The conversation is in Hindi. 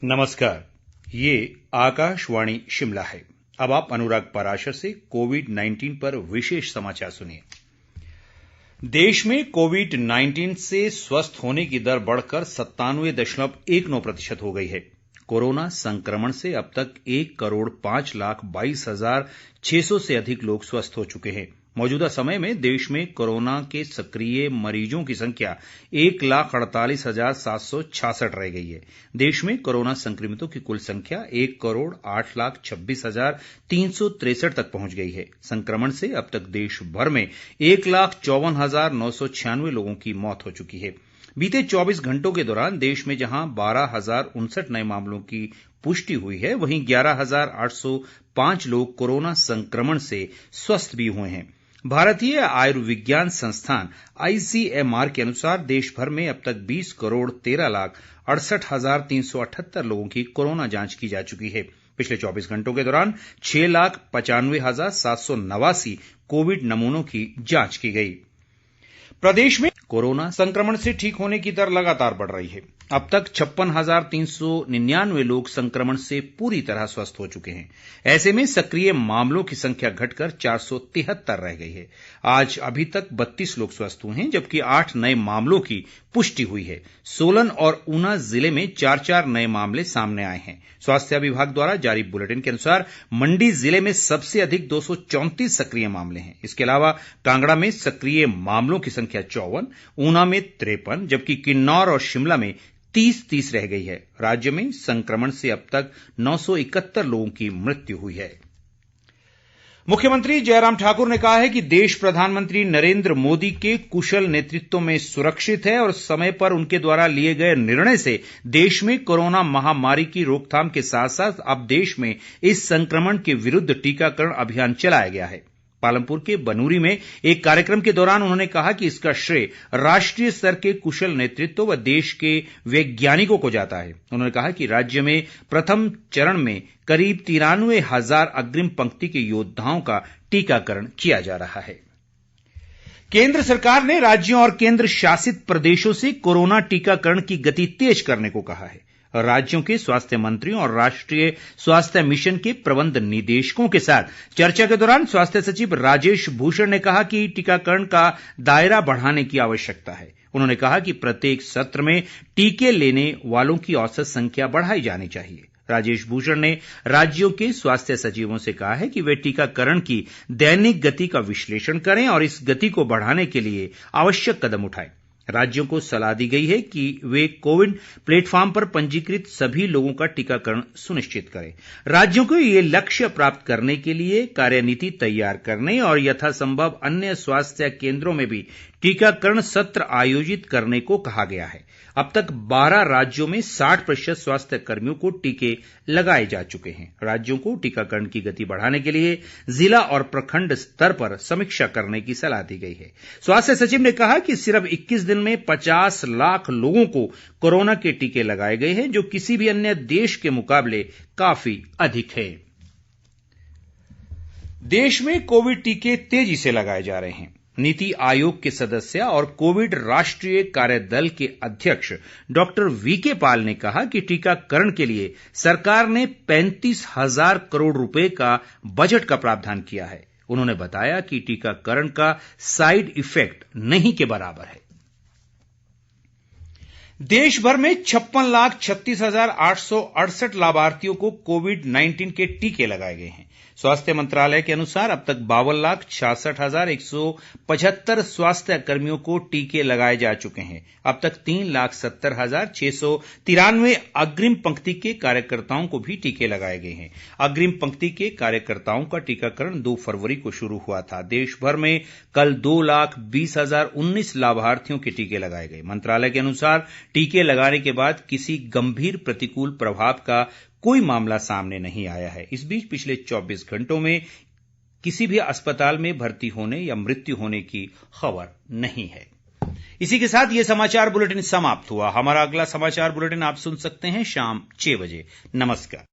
नमस्कार, ये आकाशवाणी शिमला है। अब आप अनुराग पराशर से कोविड-19 पर विशेष समाचार सुनिए। देश में कोविड-19 से स्वस्थ होने की दर बढ़कर 97.19% हो गई है। कोरोना संक्रमण से अब तक 1,05,22,600 से अधिक लोग स्वस्थ हो चुके हैं। मौजूदा समय में देश में कोरोना के सक्रिय मरीजों की संख्या 1,48,766 रह गई है। देश में कोरोना संक्रमितों की कुल संख्या 1,08,26,363 तक पहुंच गई है। संक्रमण से अब तक देश भर में 1,54,996 लोगों की मौत हो चुकी है। बीते 24 घंटों के दौरान देश में जहां 12,059 नए मामलों की पुष्टि हुई है, वहीं 11,805 लोग कोरोना संक्रमण से स्वस्थ भी हुए हैं। भारतीय आयुर्विज्ञान संस्थान ICMR के अनुसार देश भर में अब तक 20,13,68,378 लोगों की कोरोना जांच की जा चुकी है। पिछले 24 घंटों के दौरान 6,95,789 कोविड नमूनों की जांच की गई। प्रदेश में कोरोना संक्रमण से ठीक होने की दर लगातार बढ़ रही है। अब तक 56,399 लोग संक्रमण से पूरी तरह स्वस्थ हो चुके हैं। ऐसे में सक्रिय मामलों की संख्या घटकर 473 रह गई है। आज अभी तक 32 लोग स्वस्थ हुए हैं, जबकि 8 नए मामलों की पुष्टि हुई है। सोलन और ऊना जिले में 4 नए मामले सामने आए हैं। स्वास्थ्य विभाग द्वारा जारी बुलेटिन के अनुसार मंडी जिले में सबसे अधिक 234 सक्रिय मामले हैं। इसके अलावा कांगड़ा में सक्रिय मामलों की संख्या 54, ऊना में 53, जबकि किन्नौर और शिमला में 30 रह गई है। राज्य में संक्रमण से अब तक 971 लोगों की मृत्यु हुई है। मुख्यमंत्री जयराम ठाकुर ने कहा है कि देश प्रधानमंत्री नरेंद्र मोदी के कुशल नेतृत्व में सुरक्षित है और समय पर उनके द्वारा लिए गए निर्णय से देश में कोरोना महामारी की रोकथाम के साथ साथ अब देश में इस संक्रमण के विरुद्ध टीकाकरण अभियान चलाया गया है। पालमपुर के बनूरी में एक कार्यक्रम के दौरान उन्होंने कहा कि इसका श्रेय राष्ट्रीय स्तर के कुशल नेतृत्व व देश के वैज्ञानिकों को जाता है। उन्होंने कहा कि राज्य में प्रथम चरण में करीब 93,000 अग्रिम पंक्ति के योद्धाओं का टीकाकरण किया जा रहा है। केंद्र सरकार ने राज्यों और केंद्र शासित प्रदेशों से कोरोना टीकाकरण की गति तेज करने को कहा है। राज्यों के स्वास्थ्य मंत्रियों और राष्ट्रीय स्वास्थ्य मिशन के प्रबंध निदेशकों के साथ चर्चा के दौरान स्वास्थ्य सचिव राजेश भूषण ने कहा कि टीकाकरण का दायरा बढ़ाने की आवश्यकता है। उन्होंने कहा कि प्रत्येक सत्र में टीके लेने वालों की औसत संख्या बढ़ाई जानी चाहिए। राजेश भूषण ने राज्यों के स्वास्थ्य सचिवों से कहा है कि वे टीकाकरण की दैनिक गति का विश्लेषण करें और इस गति को बढ़ाने के लिए आवश्यक कदम उठाएं। राज्यों को सलाह दी गई है कि वे कोविन प्लेटफॉर्म पर पंजीकृत सभी लोगों का टीकाकरण सुनिश्चित करें। राज्यों को ये लक्ष्य प्राप्त करने के लिए कार्यनीति तैयार करने और यथासंभव अन्य स्वास्थ्य केंद्रों में भी टीकाकरण सत्र आयोजित करने को कहा गया है। अब तक 12 राज्यों में 60% स्वास्थ्य कर्मियों को टीके लगाए जा चुके हैं। राज्यों को टीकाकरण की गति बढ़ाने के लिए जिला और प्रखंड स्तर पर समीक्षा करने की सलाह दी गई है। स्वास्थ्य सचिव ने कहा कि सिर्फ 21 दिन में 50 लाख लोगों को कोरोना के टीके लगाए गए हैं, जो किसी भी अन्य देश के मुकाबले काफी अधिक है। देश में कोविड टीके तेजी से लगाए जा रहे हैं। नीति आयोग के सदस्य और कोविड राष्ट्रीय कार्यदल के अध्यक्ष डॉक्टर वीके पॉल ने कहा कि टीकाकरण के लिए सरकार ने 35,000 करोड़ रुपए का बजट का प्रावधान किया है। उन्होंने बताया कि टीकाकरण का साइड इफेक्ट नहीं के बराबर है। देश भर में 56,36,868 लाभार्थियों को कोविड-19 के टीके लगाए गए हैं। स्वास्थ्य मंत्रालय के अनुसार अब तक 52,66,175 स्वास्थ्य कर्मियों को टीके लगाए जा चुके हैं। अब तक 3,70,693 अग्रिम पंक्ति के कार्यकर्ताओं को भी टीके लगाए गए हैं। अग्रिम पंक्ति के कार्यकर्ताओं का टीकाकरण 2 फरवरी को शुरू हुआ था। देश भर में कल 2,20,019 लाभार्थियों के टीके लगाए गए। मंत्रालय के अनुसार टीके लगाने के बाद किसी गंभीर प्रतिकूल प्रभाव का कोई मामला सामने नहीं आया है। इस बीच पिछले 24 घंटों में किसी भी अस्पताल में भर्ती होने या मृत्यु होने की खबर नहीं है। इसी के साथ ये समाचार बुलेटिन समाप्त हुआ। हमारा अगला समाचार बुलेटिन आप सुन सकते हैं शाम 6 बजे। नमस्कार।